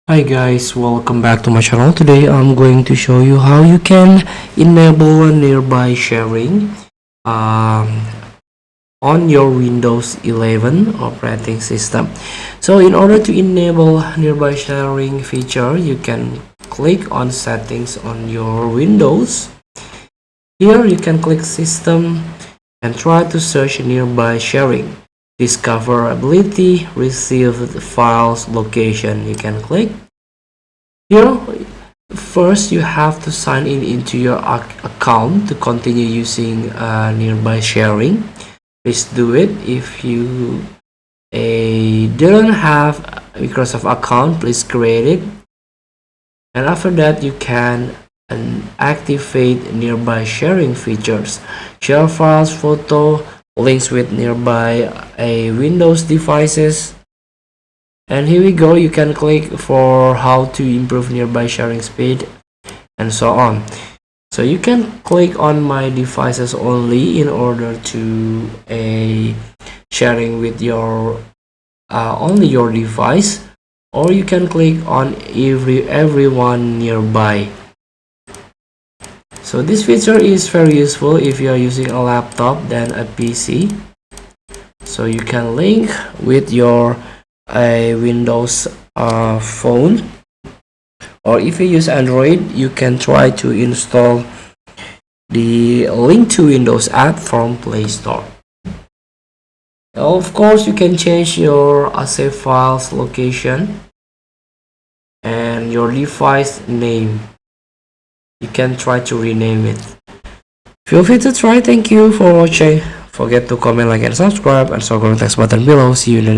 Hi guys, welcome back to my channel. Today I'm going to show you how you can enable nearby sharing um, on your Windows 11 operating system. So in order to enable nearby sharing feature, you can click on settings on your Windows. Here you can click system and try to search nearby sharing. Discoverability, received files, location. You can click. Here, first you have to sign in into your account to continue using nearby sharing. Please do it. If you didn't have Microsoft account, please create it. And after that, you can activate nearby sharing features. Share files, photo, links with nearby Windows devices. And here we go, you can click for how to improve nearby sharing speed and so on. So you can click on my devices only in order to sharing with your only your device, or you can click on everyone nearby. So this feature is very useful if you are using a laptop than a PC. So you can link with your Windows phone, or if you use Android, you can try to install the Link to Windows app from Play Store. Of course, you can change your save files location and your device name. You can try to rename it. Feel free to try. Thank you for watching. Forget to comment, like, and subscribe, and so go to the text button below. See you in the next